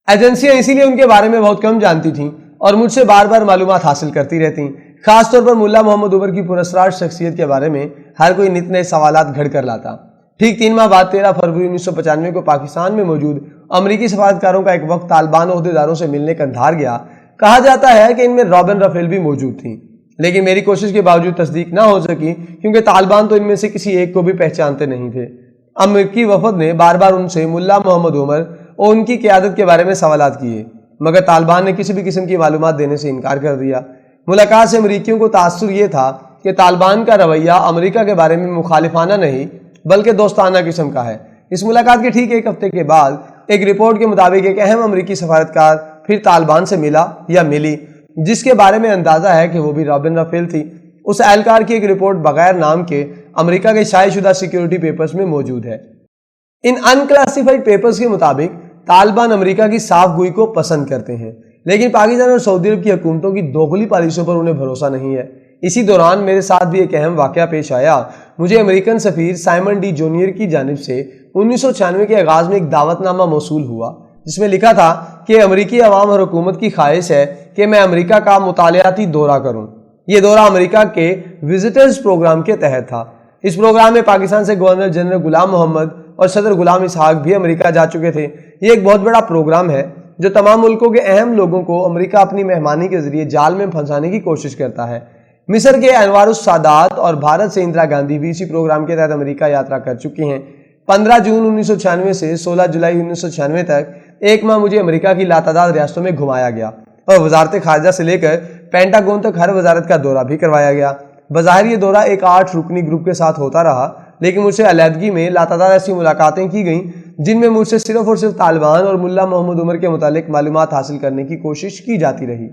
ایجنسیاں اسی لیے ان کے بارے میں بہت کم جانتی تھیں اور مجھ سے بار بار معلومات حاصل کرتی رہتی، خاص طور پر ملا محمد عمر کی پراسرار شخصیت کے بارے میں ہر کوئی نت نئے سوالات گھڑ کر لاتا۔ ٹھیک 3 ماہ بعد 13 فروری 1995 کو پاکستان میں موجود امریکی سفارتکاروں کا ایک وقت طالبان عہدیداروں سے ملنے کندھار گیا۔ کہا جاتا ہے کہ ان میں رابن رافیل بھی موجود تھیں، لیکن میری کوشش کے باوجود تصدیق نہ ہو سکی کیونکہ طالبان تو ان میں سے کسی ایک کو بھی پہچانتے نہیں تھے۔ امریکی وفد نے بار بار ان سے ملا محمد عمر اور ان کی قیادت کے بارے میں سوالات کیے، مگر طالبان نے کسی بھی قسم کی معلومات دینے سے انکار کر دیا۔ ملاقات سے امریکیوں کو تاثر یہ تھا کہ طالبان کا رویہ امریکہ کے بارے میں مخالفانہ نہیں بلکہ دوستانہ قسم کا ہے۔ اس ملاقات کے ٹھیک 1 ہفتے کے بعد ایک رپورٹ کے مطابق ایک اہم امریکی سفارتکار پھر طالبان سے ملا یا ملی، جس کے بارے میں اندازہ ہے کہ وہ بھی رابن رافیل تھی۔ اس اہلکار کی ایک رپورٹ بغیر نام کے امریکہ کے شائع شدہ سیکیورٹی پیپرز میں موجود ہے۔ ان ان کلاسیفائڈ پیپرز کے مطابق طالبان امریکہ کی صاف گوئی کو پسند کرتے ہیں، لیکن پاکستان اور سعودی عرب کی حکومتوں کی دوغلی پالیسیوں پر انہیں بھروسہ نہیں ہے۔ اسی دوران میرے ساتھ بھی ایک اہم واقعہ پیش آیا۔ مجھے امریکن سفیر سائمن ڈی جونیئر کی جانب سے 1996 کے آغاز میں ایک دعوت نامہ موصول ہوا جس میں لکھا تھا کہ امریکی عوام اور حکومت کی خواہش ہے کہ میں امریکہ کا مطالعاتی دورہ کروں۔ یہ دورہ امریکہ کے وزٹرز پروگرام کے تحت تھا۔ اس پروگرام میں پاکستان سے گورنر جنرل غلام محمد اور صدر غلام اسحاق بھی امریکہ جا چکے تھے۔ یہ ایک بہت بڑا پروگرام ہے جو تمام ملکوں کے اہم لوگوں کو امریکہ اپنی مہمانی کے ذریعے جال میں پھنسانے کی کوشش کرتا ہے۔ مصر کے انوار السادات اور بھارت سے اندرا گاندھی بھی اسی پروگرام کے تحت امریکہ یاترا کر چکی ہیں۔ 15 جون 1996 سے 16 جولائی 1996 تک 1 ماہ مجھے امریکہ کی لاتعداد ریاستوں میں گھمایا گیا اور وزارت خارجہ سے لے کر پینٹاگون تک ہر وزارت کا دورہ بھی کروایا گیا۔ بظاہر یہ دورہ ایک 8 رکنی گروپ کے ساتھ ہوتا رہا، لیکن مجھ سے علیحدگی میں لاتعداد ایسی ملاقاتیں کی گئیں جن میں مجھ سے صرف اور صرف طالبان اور ملا محمد عمر کے متعلق معلومات حاصل کرنے کی کوشش کی جاتی رہی۔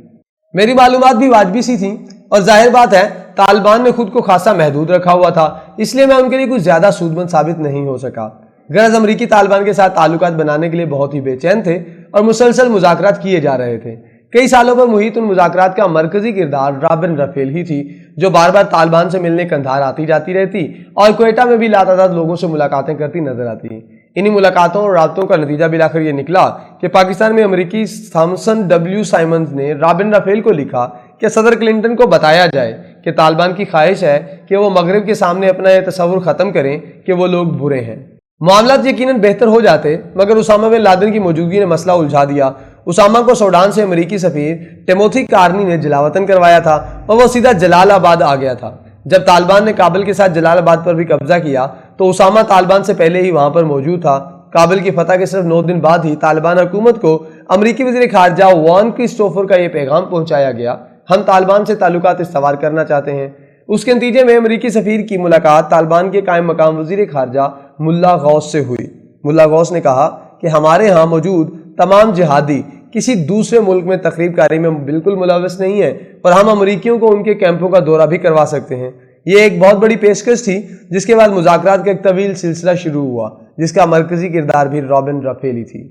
میری معلومات بھی واجبی سی تھیں اور ظاہر بات ہے طالبان نے خود کو خاصا محدود رکھا ہوا تھا، اس لیے میں ان کے لیے کچھ زیادہ سودمند ثابت نہیں ہو سکا۔ غرض امریکی طالبان کے ساتھ تعلقات بنانے کے لیے بہت ہی بے چین تھے اور مسلسل مذاکرات کیے جا رہے تھے۔ کئی سالوں پر محیط ان مذاکرات کا مرکزی کردار رابن رافیل ہی تھی، جو بار بار طالبان سے ملنے کندھار آتی جاتی رہتی اور کوئٹہ میں بھی لاتعداد لوگوں سے ملاقاتیں کرتی نظر آتی۔ انہی ملاقاتوں اور رابطوں کا نتیجہ بالآخر یہ نکلا کہ پاکستان میں امریکی تھامسن ڈبلیو سائمنز نے رابن رافیل کو لکھا کہ صدر کلنٹن کو بتایا جائے کہ طالبان کی خواہش ہے کہ وہ مغرب کے سامنے اپنا یہ تصور ختم کریں کہ وہ لوگ برے ہیں۔ معاملات یقیناً بہتر ہو جاتے، مگر اسامہ بن لادن کی موجودگی نے مسئلہ الجھا دیا۔ اسامہ کو سوڈان سے امریکی سفیر ٹیموتھی کارنی نے جلاوطن کروایا تھا اور وہ سیدھا جلال آباد آ گیا تھا۔ جب طالبان نے کابل کے ساتھ جلال آباد پر بھی قبضہ کیا تو اسامہ طالبان سے پہلے ہی وہاں پر موجود تھا۔ کابل کی فتح کے صرف 9 دن بعد ہی طالبان حکومت کو امریکی وزیر خارجہ وان کرسٹوفر کا یہ پیغام پہنچایا گیا، ہم طالبان سے تعلقات استوار کرنا چاہتے ہیں۔ اس کے نتیجے میں امریکی سفیر کی ملاقات طالبان کے قائم مقام وزیر خارجہ ملا غوث سے ہوئی۔ ملا غوث نے کہا کہ ہمارے ہاں موجود تمام جہادی کسی دوسرے ملک میں تخریب کاری میں بالکل ملوث نہیں ہے اور ہم امریکیوں کو ان کے کیمپوں کا دورہ بھی کروا سکتے ہیں۔ یہ ایک بہت بڑی پیشکش تھی، جس کے بعد مذاکرات کا ایک طویل سلسلہ شروع ہوا جس کا مرکزی کردار بھی رابن رافیل ہی تھی۔